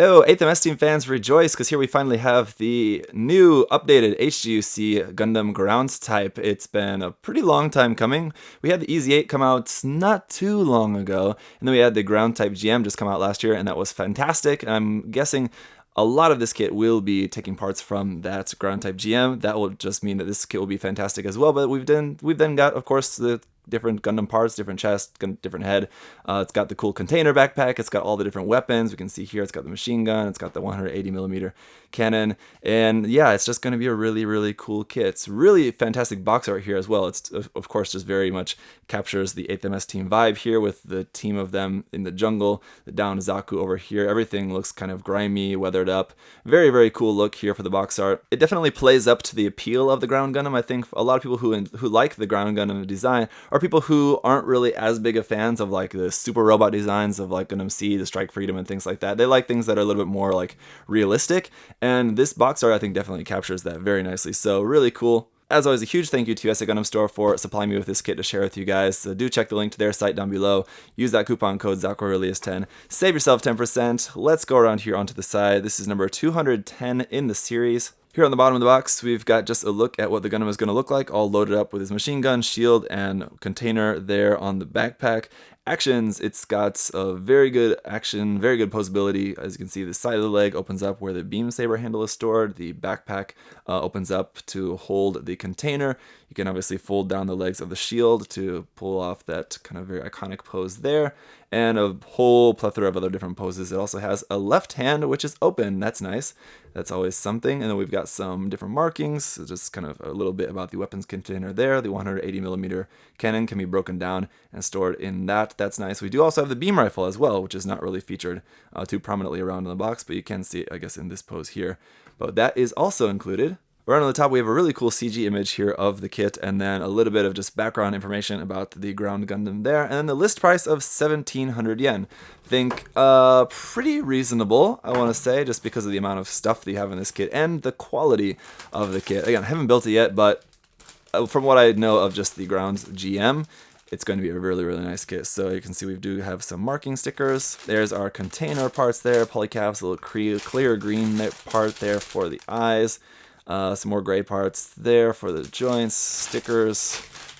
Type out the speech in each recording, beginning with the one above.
Oh, 8th MS Team fans rejoice, because here we finally have the new updated HGUC Gundam Ground Type. It's been a pretty long time coming. We had the EZ8 come out not too long ago, and then we had the Ground Type GM just come out last year, and that was fantastic. I'm guessing a lot of this kit will be taking parts from that Ground Type GM. That will just mean that this kit will be fantastic as well, but we've then got, of course, the different Gundam parts, different chest, different head. It's got the cool container backpack. It's got all the different weapons. We can see here it's got the machine gun. It's got the 180mm cannon. And yeah, it's just going to be a really, really cool kit. It's really fantastic box art here as well. It's, of course, just very much captures the 8th MS Team vibe here with the team of them in the jungle, the down Zaku over here. Everything looks kind of grimy, weathered up. Very, very cool look here for the box art. It definitely plays up to the appeal of the Ground Gundam. I think a lot of people who like the Ground Gundam design are people who aren't really as big of fans of like the super robot designs of like Gundam Seed, the Strike Freedom, and things like that. They like things that are a little bit more like realistic, and this box art I think definitely captures that very nicely. So really cool. As always, a huge thank you to USA Gundam Store for supplying me with this kit to share with you guys. So do check the link to their site down below. Use that coupon code ZakuAurelius10. Save yourself 10%. Let's go around here onto the side. This is number 210 in the series. Here on the bottom of the box, we've got just a look at what the Gundam is going to look like, all loaded up with his machine gun, shield, and container there on the backpack. Actions, it's got a very good action, very good posability. As you can see, the side of the leg opens up where the beam saber handle is stored. The backpack opens up to hold the container. You can obviously fold down the legs of the shield to pull off that kind of very iconic pose there, and a whole plethora of other different poses. It also has a left hand, which is open. That's nice. That's always something. And then we've got some different markings, just kind of a little bit about the weapons container there. The 180mm cannon can be broken down and stored in that. That's nice. We do also have the beam rifle as well, which is not really featured too prominently around in the box, but you can see it, I guess, in this pose here. But that is also included. Right on the top, we have a really cool CG image here of the kit, and then a little bit of just background information about the Ground Gundam there, and then the list price of 1,700 yen. Think pretty reasonable, I want to say, just because of the amount of stuff that you have in this kit and the quality of the kit. Again, I haven't built it yet, but from what I know of just the Ground's GM, it's going to be a really, really nice kit. So you can see we do have some marking stickers. There's our container parts there, polycaps, a little clear green part there for the eyes. Some more gray parts there for the joints, stickers,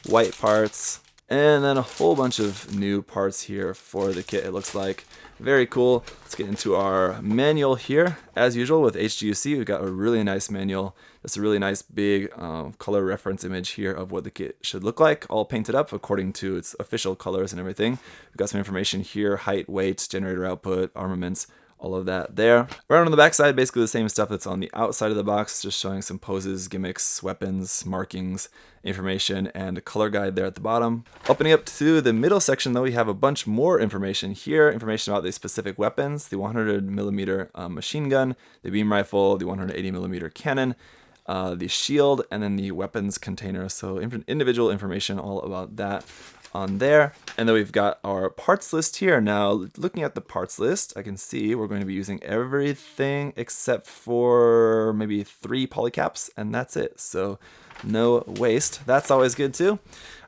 white parts, and then a whole bunch of new parts here for the kit, it looks like. Very cool. Let's get into our manual here. As usual with HGUC, we've got a really nice manual. It's a really nice big color reference image here of what the kit should look like, all painted up according to its official colors and everything. We've got some information here, height, weight, generator output, armaments, all of that there. Right on the back side, basically the same stuff that's on the outside of the box, just showing some poses, gimmicks, weapons, markings, information, and a color guide there at the bottom. Opening up to the middle section, though, we have a bunch more information here. Information about the specific weapons, the 100mm machine gun, the beam rifle, the 180mm cannon, the shield, and then the weapons container. So individual information all about that on there. And then we've got our parts list here. Now, looking at the parts list, I can see we're going to be using everything except for maybe 3 polycaps, and that's it. So no waste. That's always good too.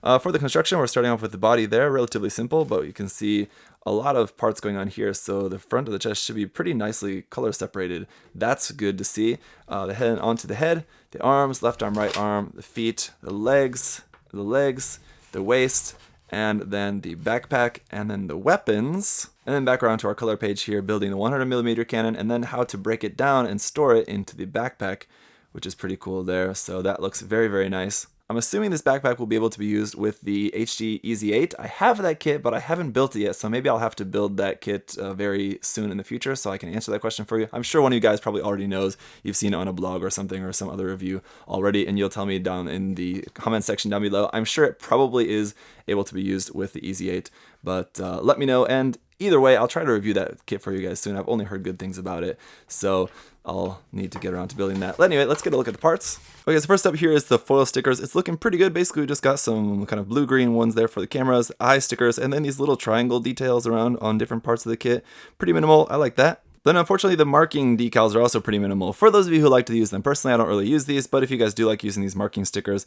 For the construction, we're starting off with the body there, relatively simple, but you can see a lot of parts going on here. So the front of the chest should be pretty nicely color separated. That's good to see. The head onto the head, the arms, left arm, right arm, the feet, the legs, the waist, and then the backpack, and then the weapons. And then back around to our color page here, building the 100mm cannon, and then how to break it down and store it into the backpack, which is pretty cool there. So that looks very, very nice. I'm assuming this backpack will be able to be used with the HG EZ8. I have that kit, but I haven't built it yet, so maybe I'll have to build that kit very soon in the future so I can answer that question for you. I'm sure one of you guys probably already knows. You've seen it on a blog or something or some other review already, and you'll tell me down in the comment section down below. I'm sure it probably is able to be used with the EZ8, but let me know. And either way, I'll try to review that kit for you guys soon. I've only heard good things about it, so I'll need to get around to building that. But anyway, let's get a look at the parts. Okay, so first up here is the foil stickers. It's looking pretty good. Basically, we just got some kind of blue-green ones there for the cameras, eye stickers, and then these little triangle details around on different parts of the kit. Pretty minimal. I like that. Then unfortunately the marking decals are also pretty minimal. For those of you who like to use them, personally I don't really use these, but if you guys do like using these marking stickers,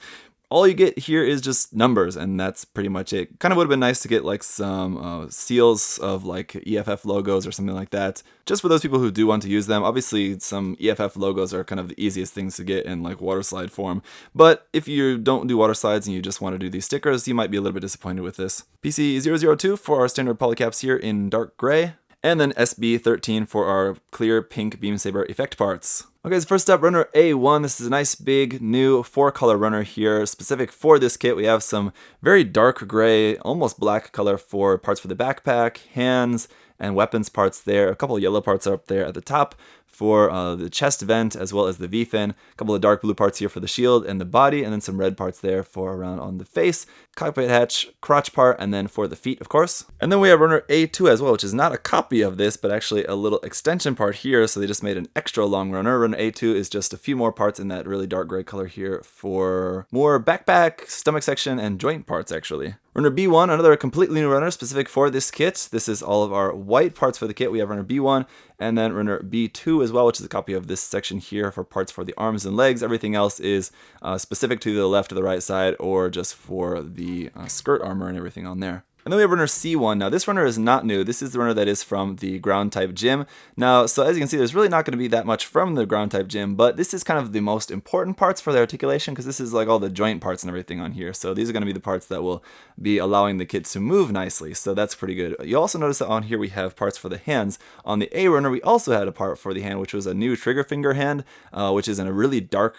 all you get here is just numbers, and that's pretty much it. Kind of would have been nice to get like some seals of like EFF logos or something like that, just for those people who do want to use them. Obviously some EFF logos are kind of the easiest things to get in like water slide form, but if you don't do water slides and you just want to do these stickers, you might be a little bit disappointed with this. PC002 for our standard polycaps here in dark gray, and then SB13 for our clear pink beam saber effect parts. Okay, so first up, runner A1. This is a nice big new 4-color runner here, specific for this kit. We have some very dark gray, almost black color for parts for the backpack, hands, and weapons parts there. A couple of yellow parts up there at the top for the chest vent, as well as the V-fin. A couple of dark blue parts here for the shield and the body, and then some red parts there for around on the face, cockpit hatch, crotch part, and then for the feet, of course. And then we have runner A2 as well, which is not a copy of this, but actually a little extension part here, so they just made an extra long runner. Runner A2 is just a few more parts in that really dark gray color here for more backpack, stomach section, and joint parts, actually. Runner B1, another completely new runner specific for this kit. This is all of our white parts for the kit. We have runner B1 and then runner B2 as well, which is a copy of this section here for parts for the arms and legs. Everything else is specific to the left or the right side, or just for the skirt armor and everything on there. And then we have runner C1. Now this runner is not new. This is the runner that is from the ground type gym. Now, so as you can see, there's really not going to be that much from the ground type gym, but this is kind of the most important parts for the articulation, because this is like all the joint parts and everything on here. So these are going to be the parts that will be allowing the kit to move nicely. So that's pretty good. You also notice that on here we have parts for the hands. On the A runner, we also had a part for the hand, which was a new trigger finger hand, which is in a really dark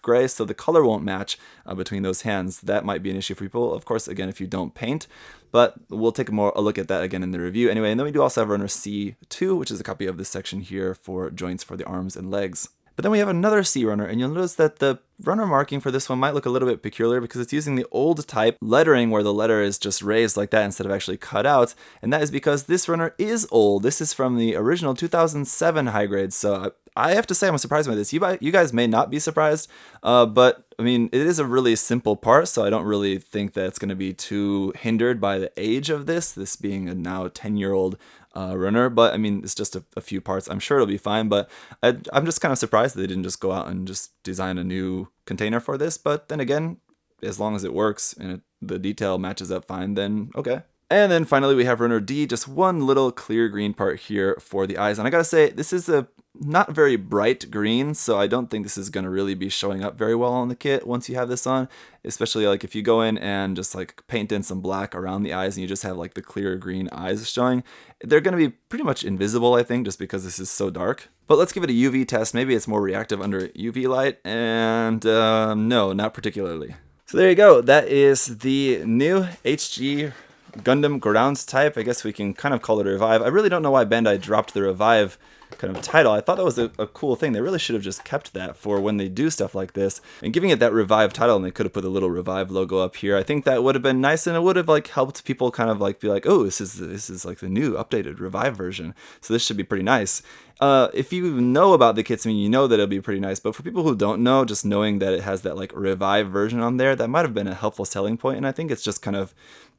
gray. So the color won't match between those hands. That might be an issue for people. Of course, again, if you don't paint. But we'll take a look at that again in the review anyway. And then we do also have runner C2, which is a copy of this section here for joints for the arms and legs. But then we have another C runner, and you'll notice that the runner marking for this one might look a little bit peculiar because it's using the old type lettering where the letter is just raised like that instead of actually cut out. And that is because this runner is old. This is from the original 2007 high grade. So I have to say I'm surprised by this. You guys may not be surprised, but I mean, it is a really simple part, so I don't really think that it's going to be too hindered by the age of this being a now 10-year-old runner. But I mean, it's just a few parts. I'm sure it'll be fine, but I'm just kind of surprised that they didn't just go out and just design a new container for this. But then again, as long as it works and the detail matches up fine, then okay. And then finally we have runner D, just one little clear green part here for the eyes. And I gotta say, this is a not very bright green, so I don't think this is going to really be showing up very well on the kit once you have this on, especially like if you go in and just like paint in some black around the eyes and you just have like the clear green eyes showing. They're going to be pretty much invisible, I think, just because this is so dark. But let's give it a UV test. Maybe it's more reactive under UV light, and no, not particularly. So there you go. That is the new HG Gundam Ground Type. I guess we can kind of call it a revive. I really don't know why Bandai dropped the revive kind of title. I thought that was a cool thing. They really should have just kept that for when they do stuff like this, and giving it that revive title, and they could have put a little revive logo up here. I think that would have been nice, and it would have like helped people kind of like be like, oh, this is like the new updated revive version, so this should be pretty nice. If you know about the kits, I mean, you know that it'll be pretty nice, but for people who don't know, just knowing that it has that like revive version on there, that might have been a helpful selling point, and I think it's just kind of,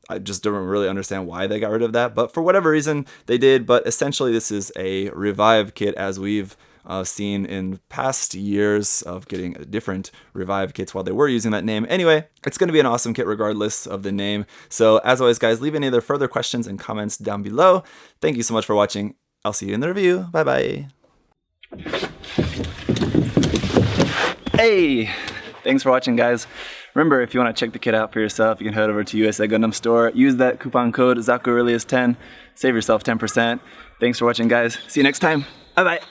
I just don't really understand why they got rid of that, but for whatever reason they did. But essentially this is a revive kit, as we've seen in past years of getting different revive kits while they were using that name. Anyway, it's going to be an awesome kit regardless of the name. So as always, guys, leave any other further questions and comments down below. Thank you so much for watching. I'll see you in the review. Bye bye. Hey, thanks for watching, guys. Remember, if you want to check the kit out for yourself, you can head over to USA Gundam Store. Use that coupon code ZakuAurelius10. Save yourself 10%. Thanks for watching, guys. See you next time. Bye-bye.